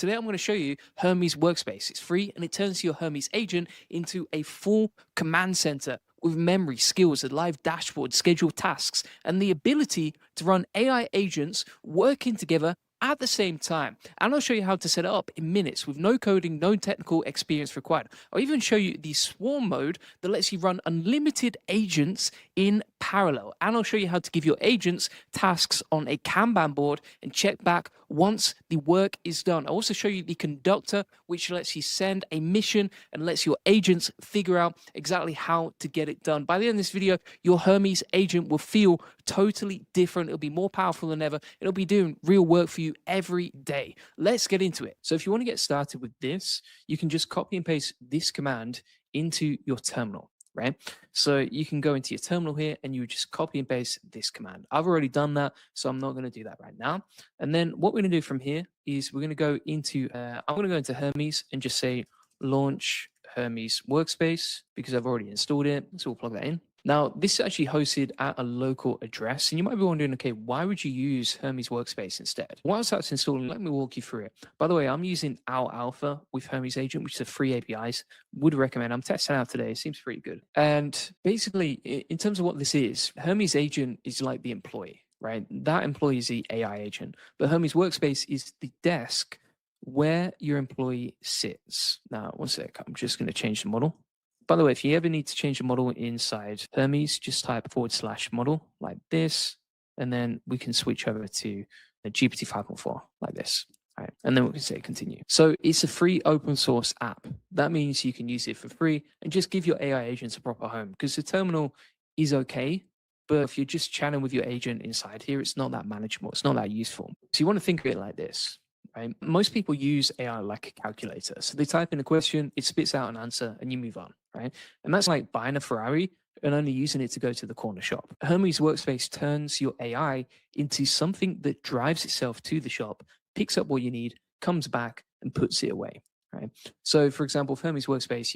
Today I'm going to show you Hermes Workspace. It's free and it turns your Hermes agent into a full command center with memory, skills, a live dashboard, scheduled tasks, and the ability to run AI agents working together at the same time. And I'll show you how to set it up in minutes with no coding, no technical experience required. I'll even show you the swarm mode that lets you run unlimited agents in parallel. And I'll show you how to give your agents tasks on a Kanban board and check back once the work is done. I'll also show you the conductor, which lets you send a mission and lets your agents figure out exactly how to get it done. By the end of this video, your Hermes agent will feel totally different. It'll be more powerful than ever. It'll be doing real work for you every day. Let's get into it. So if you want to get started with this, you can just copy and paste this command into your terminal, right? So you can go into your terminal here and you just copy and paste this command. I've already done that, so I'm not going to do that right now. And then what we're going to do from here is we're going to go into, I'm going to go into Hermes and just say launch Hermes Workspace because I've already installed it. So we'll plug that in. Now, this is actually hosted at a local address, and you might be wondering, okay, why would you use Hermes Workspace instead? Whilst that's installing, let me walk you through it. By the way, I'm using our alpha with Hermes Agent, which is a free APIs. Would recommend. I'm testing out today. It seems pretty good. And basically, in terms of what this is, Hermes Agent is like the employee, right? That employee is the AI agent, but Hermes Workspace is the desk where your employee sits. Now, one sec, I'm just going to change the model. By the way, if you ever need to change the model inside Hermes, just type /model like this, and then we can switch over to the GPT 5.4 like this. Right. And then we can say continue. So it's a free open source app. That means you can use it for free and just give your AI agents a proper home because the terminal is okay. But if you're just chatting with your agent inside here, it's not that manageable. It's not that useful. So you want to think of it like this. Right? Most people use AI like a calculator. So they type in a question, it spits out an answer, and you move on, right? And that's like buying a Ferrari and only using it to go to the corner shop. Hermes Workspace turns your AI into something that drives itself to the shop, picks up what you need, comes back, and puts it away. Right. So, for example, for Hermes Workspace,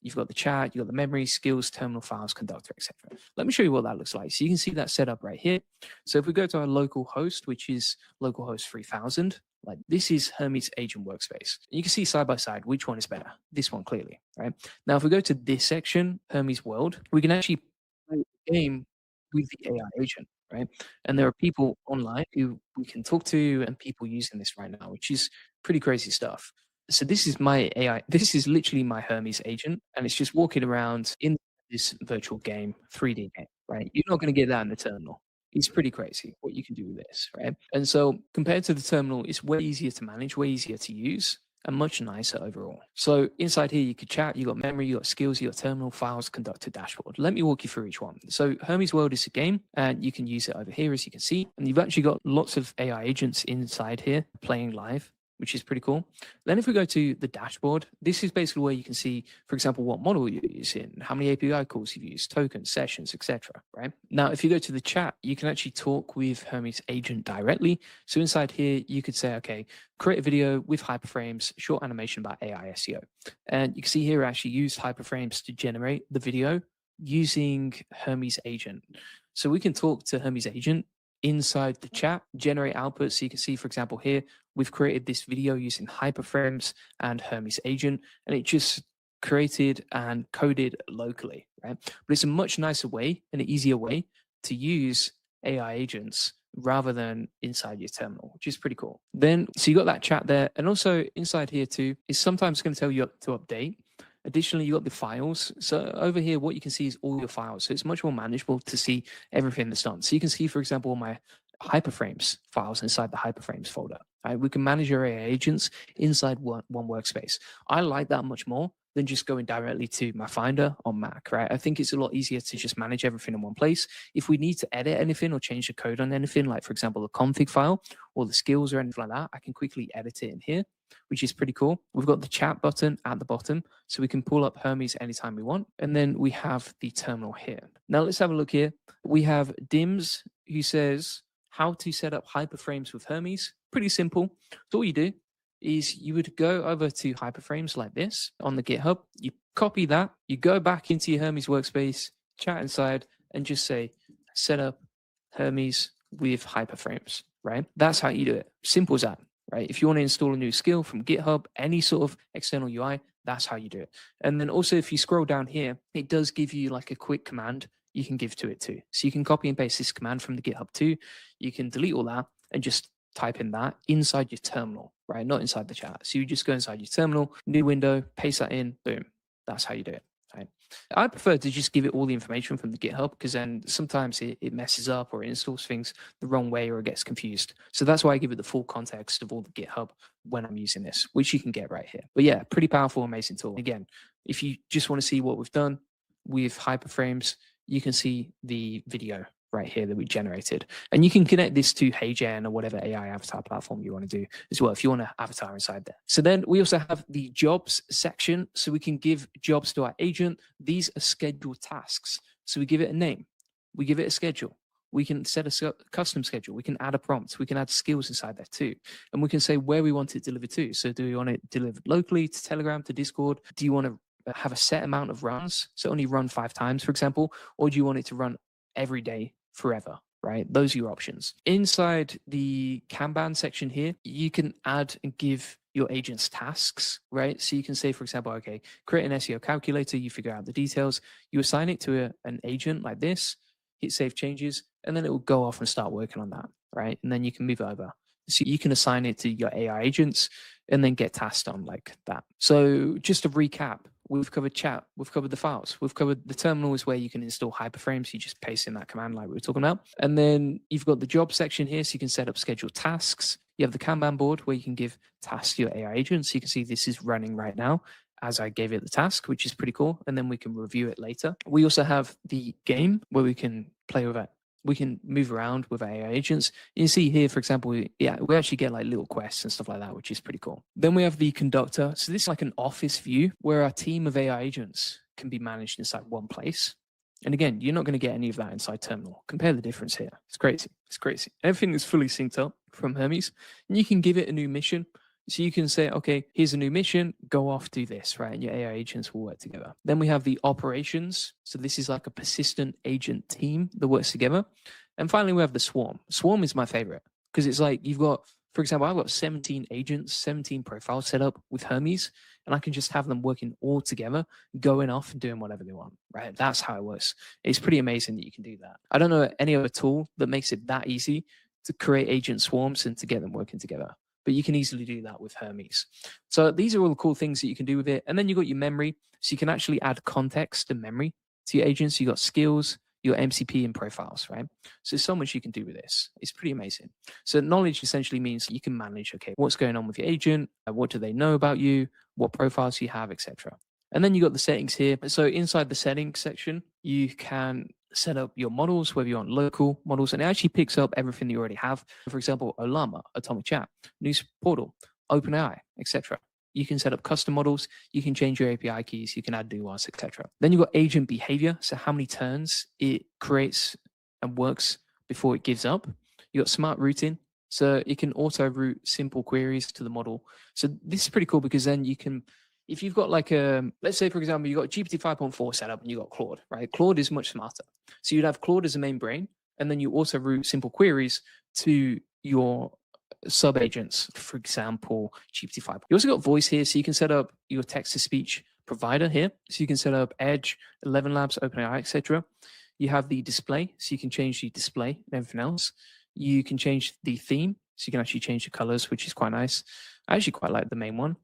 you've got the chat, you've got the memory, skills, terminal files, conductor, etc. Let me show you what that looks like. So you can see that set up right here. So if we go to our local host, which is localhost 3000, like this is Hermes Agent Workspace. You can see side by side which one is better. This one clearly, right? Now, if we go to this section, Hermes World, we can actually play a game with the AI agent, right? And there are people online who we can talk to and people using this right now, which is pretty crazy stuff. So this is my AI. This is literally my Hermes agent, and it's just walking around in this virtual game, 3D game, right? You're not going to get that in the terminal. It's pretty crazy what you can do with this, right? And so compared to the terminal, it's way easier to manage, way easier to use, and much nicer overall. So inside here, you could chat, you got memory, you got skills, you got terminal, files, conductor, dashboard. Let me walk you through each one. So Hermes World is a game, and you can use it over here, as you can see. And you've actually got lots of AI agents inside here playing live, which is pretty cool. Then if we go to the dashboard, this is basically where you can see, for example, what model you're using, how many API calls you've used, tokens, sessions, etc. Right? Now, if you go to the chat, you can actually talk with Hermes Agent directly. So inside here, you could say, okay, create a video with hyperframes, short animation about AI SEO. And you can see here, I actually used hyperframes to generate the video using Hermes Agent. So we can talk to Hermes Agent inside the chat, generate output. So you can see, for example, here, we've created this video using hyperframes and Hermes Agent, and it just created and coded locally, right? But it's a much nicer way and an easier way to use AI agents rather than inside your terminal, which is pretty cool. Then, so you got that chat there, and also inside here too, is sometimes going to tell you to update. Additionally, you got the files. So over here, what you can see is all your files. So it's much more manageable to see everything that's done. So you can see, for example, my hyperframes files inside the hyperframes folder. Right? We can manage your AI agents inside one workspace. I like that much more than just going directly to my Finder on Mac, right? I think it's a lot easier to just manage everything in one place. If we need to edit anything or change the code on anything, like for example, the config file or the skills or anything like that, I can quickly edit it in here, which is pretty cool. We've got the chat button at the bottom, so we can pull up Hermes anytime we want. And then we have the terminal here. Now let's have a look here. We have Dims who says how to set up hyperframes with Hermes. Pretty simple. So all you do is you would go over to hyperframes like this on the GitHub. You copy that, you go back into your Hermes Workspace, chat inside, and just say, set up Hermes with hyperframes, right? That's how you do it. Simple as that. right? If you want to install a new skill from GitHub, any sort of external UI, that's how you do it. And then also if you scroll down here, it does give you like a quick command you can give to it too. So you can copy and paste this command from the GitHub too. You can delete all that and just type in that inside your terminal, right? Not inside the chat. So you just go inside your terminal, new window, paste that in, boom. That's how you do it. Right. I prefer to just give it all the information from the GitHub because then sometimes it messes up or it installs things the wrong way or it gets confused. So that's why I give it the full context of all the GitHub when I'm using this, which you can get right here. But yeah, pretty powerful, amazing tool. Again, if you just want to see what we've done with hyperframes, you can see the video right here that we generated. And you can connect this to HeyGen or whatever AI avatar platform you want to do as well, if you want to avatar inside there. So then we also have the jobs section. So we can give jobs to our agent. These are scheduled tasks. So we give it a name. We give it a schedule. We can set a custom schedule. We can add a prompt. We can add skills inside there too. And we can say where we want it delivered to. So do we want it delivered locally to Telegram, to Discord? Do you want to have a set amount of runs? So only run 5 times, for example, or do you want it to run every day forever, right? Those are your options. Inside the Kanban section here, you can add and give your agents tasks, right? So you can say, for example, okay, create an SEO calculator, you figure out the details, you assign it to an agent like this, hit save changes, and then it will go off and start working on that, right? And then you can move it over. So you can assign it to your AI agents and then get tasked on like that. So just to recap, we've covered chat, we've covered the files, we've covered the terminal is where you can install hyperframes. You just paste in that command like we were talking about. And then you've got the job section here, so you can set up scheduled tasks. You have the Kanban board where you can give tasks to your AI agent. So you can see this is running right now as I gave it the task, which is pretty cool. And then we can review it later. We also have the game where we can play with it. We can move around with AI agents. You see here, for example, we actually get like little quests and stuff like that, which is pretty cool. Then we have the conductor. So this is like an office view where our team of AI agents can be managed inside one place. And again, you're not going to get any of that inside terminal. Compare the difference here. It's crazy. It's crazy. Everything is fully synced up from Hermes. And you can give it a new mission. So you can say, okay, here's a new mission, go off, do this, right? And your AI agents will work together. Then we have the operations. So this is like a persistent agent team that works together. And finally, we have the swarm. Swarm is my favorite because it's like you've got, for example, I've got 17 agents, 17 profiles set up with Hermes, and I can just have them working all together, going off and doing whatever they want, right? That's how it works. It's pretty amazing that you can do that. I don't know any other tool that makes it that easy to create agent swarms and to get them working together. But you can easily do that with Hermes. So these are all the cool things that you can do with it. And then you got your memory. So you can actually add context and memory to your agents. You got skills, your MCP and profiles, right? So there's so much you can do with this. It's pretty amazing. So knowledge essentially means you can manage, okay, what's going on with your agent? What do they know about you? What profiles you have, etc. And then you got the settings here. So inside the settings section, you can set up your models, whether you want local models, and it actually picks up everything that you already have. For example, Olama, Atomic Chat, News Portal, OpenAI, etc. You can set up custom models. You can change your API keys. You can add new ones, etc. Then you've got agent behavior. So how many turns it creates and works before it gives up. You got smart routing. So it can auto route simple queries to the model. So this is pretty cool because then you can, if you've got like a, let's say, for example, you got GPT 5.4 set up and you got Claude, right? Claude is much smarter. So you'd have Claude as a main brain, and then you also route simple queries to your sub agents, for example, GPT 5. You also got voice here, so you can set up your text to speech provider here. So you can set up Edge, 11 Labs, OpenAI, etc. You have the display, so you can change the display and everything else. You can change the theme, so you can actually change the colors, which is quite nice. I actually quite like the main one.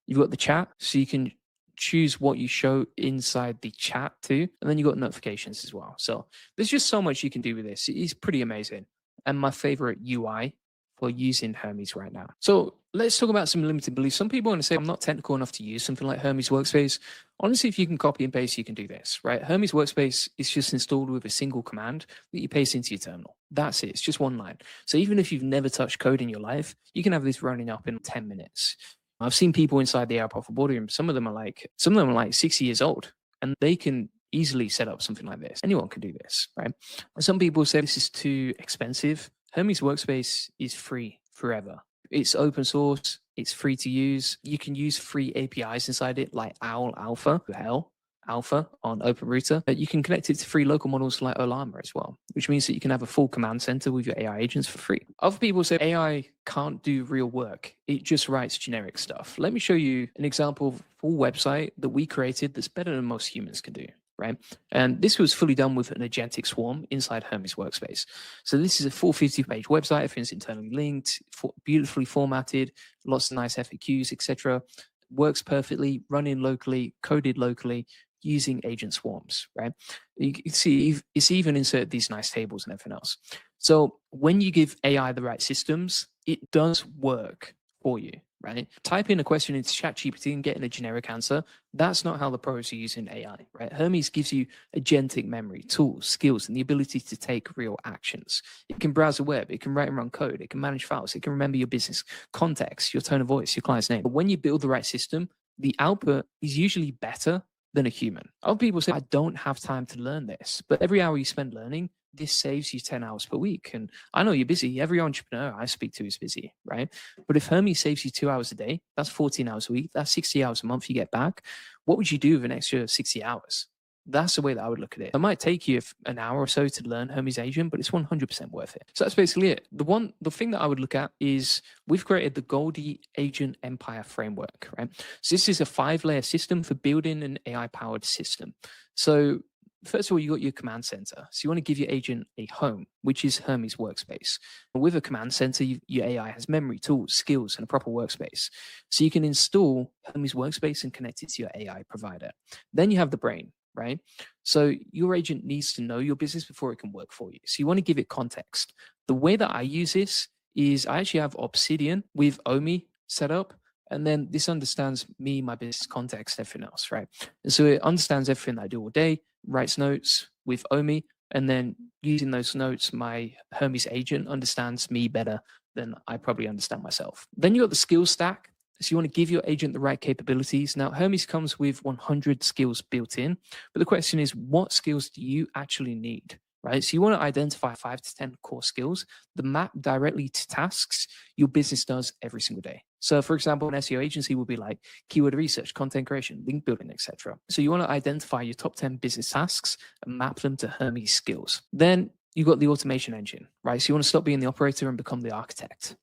You've got the chat, so you can choose what you show inside the chat too. And then you've got notifications as well. So there's just so much you can do with this. It is pretty amazing. And my favorite UI for using Hermes right now. So let's talk about some limiting beliefs. Some people want to say, I'm not technical enough to use something like Hermes Workspace. Honestly, if you can copy and paste, you can do this, right? Hermes Workspace is just installed with a single command that you paste into your terminal. That's it. It's just one line. So even if you've never touched code in your life, you can have this running up in 10 minutes. I've seen people inside the Airport boardroom. Some of them are like 60 years old, and they can easily set up something like this. Anyone can do this, right? Some people say this is too expensive. Hermes Workspace is free forever. It's open source. It's free to use. You can use free APIs inside it, like Owl Alpha. Hell, alpha on OpenRouter, you can connect it to free local models like Olama as well, which means that you can have a full command center with your AI agents for free. Other people say AI can't do real work. It just writes generic stuff. Let me show you an example of a full website that we created that's better than most humans can do, right? And this was fully done with an agentic swarm inside Hermes Workspace. So this is a full 50-page website. Everything's internally linked, beautifully formatted, lots of nice FAQs, etc. Works perfectly, running locally, coded locally, using agent swarms, right? You can see it's even inserted these nice tables and everything else. So when you give AI the right systems, it does work for you, right? Type in a question into ChatGPT and getting a generic answer. That's not how the pros are using AI, right? Hermes gives you agentic memory, tools, skills, and the ability to take real actions. It can browse the web, it can write and run code, it can manage files, it can remember your business context, your tone of voice, your client's name. But when you build the right system, the output is usually better than a human. Other people say, I don't have time to learn this, but every hour you spend learning, this saves you 10 hours per week. And I know you're busy. Every entrepreneur I speak to is busy, right? But if Hermes saves you 2 hours a day, that's 14 hours a week, that's 60 hours a month you get back. What would you do with an extra 60 hours? That's the way that I would look at it. It might take you an hour or so to learn Hermes Agent, but it's 100% worth it. So that's basically it. The thing that I would look at is we've created the Goldie Agent Empire framework, right? So this is a 5-layer system for building an AI-powered system. So first of all, you got your command center. So you want to give your agent a home, which is Hermes Workspace. With a command center, your AI has memory, tools, skills, and a proper workspace. So you can install Hermes Workspace and connect it to your AI provider. Then you have the brain, right? So your agent needs to know your business before it can work for you. So you want to give it context. The way that I use this is I actually have Obsidian with Omi set up. And then this understands me, my business context, everything else, right? And so it understands everything that I do all day, writes notes with Omi, and then using those notes, my Hermes agent understands me better than I probably understand myself. Then you got the skills stack. So you want to give your agent the right capabilities. Now, Hermes comes with 100 skills built in, but the question is, what skills do you actually need? Right? So you want to identify 5 to 10 core skills that map directly to tasks your business does every single day. So for example, an SEO agency would be like keyword research, content creation, link building, etc. So you want to identify your top 10 business tasks and map them to Hermes skills. Then you got the automation engine, right? So you want to stop being the operator and become the architect.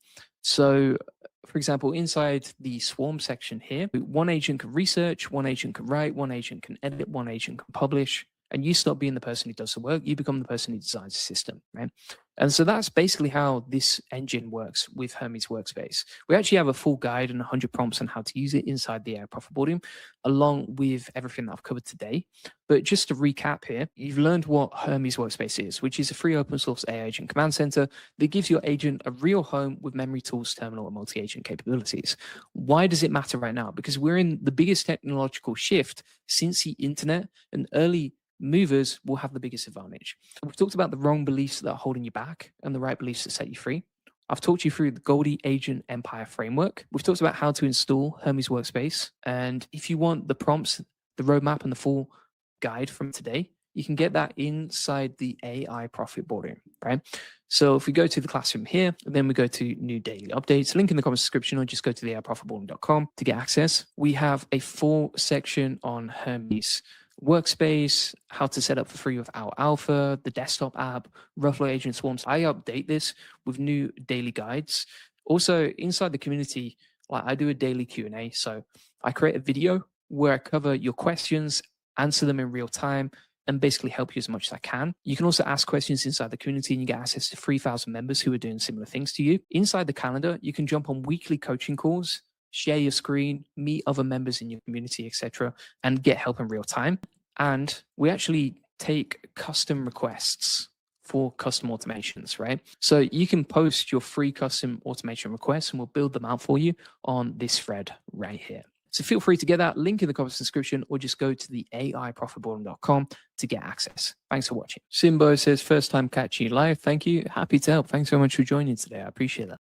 So for example, inside the swarm section here, one agent can research, one agent can write, one agent can edit, one agent can publish. And you stop being the person who does the work, you become the person who designs the system, right? And so that's basically how this engine works with Hermes Workspace. We actually have a full guide and 100 prompts on how to use it inside the AI Profit Boarding, along with everything that I've covered today. But just to recap here, you've learned what Hermes Workspace is, which is a free open source AI agent command center that gives your agent a real home with memory tools, terminal, and multi-agent capabilities. Why does it matter right now? Because we're in the biggest technological shift since the internet, and early movers will have the biggest advantage. We've talked about the wrong beliefs that are holding you back and the right beliefs that set you free. I've talked you through the Goldie Agent Empire framework. We've talked about how to install Hermes Workspace. And if you want the prompts, the roadmap, and the full guide from today, you can get that inside the AI Profit Boarding, right? So if we go to the classroom here, then we go to new daily updates, link in the comment description, or just go to the AIprofitboarding.com to get access. We have a full section on Hermes Workspace, how to set up for free with our alpha, the desktop app, Ruffalo agent swarms. I update this with new daily guides. Also inside the community, like I do a daily Q&A. So I create a video where I cover your questions, answer them in real time, and basically help you as much as I can. You can also ask questions inside the community and you get access to 3,000 members who are doing similar things to you. Inside the calendar, you can jump on weekly coaching calls, share your screen, meet other members in your community, etc., and get help in real time. And we actually take custom requests for custom automations, right? So you can post your free custom automation requests and we'll build them out for you on this thread right here. So feel free to get that link in the comment description or just go to the AIprofitboarding.com to get access. Thanks for watching. Simbo says, first time catching you live. Thank you. Happy to help. Thanks so much for joining today. I appreciate that.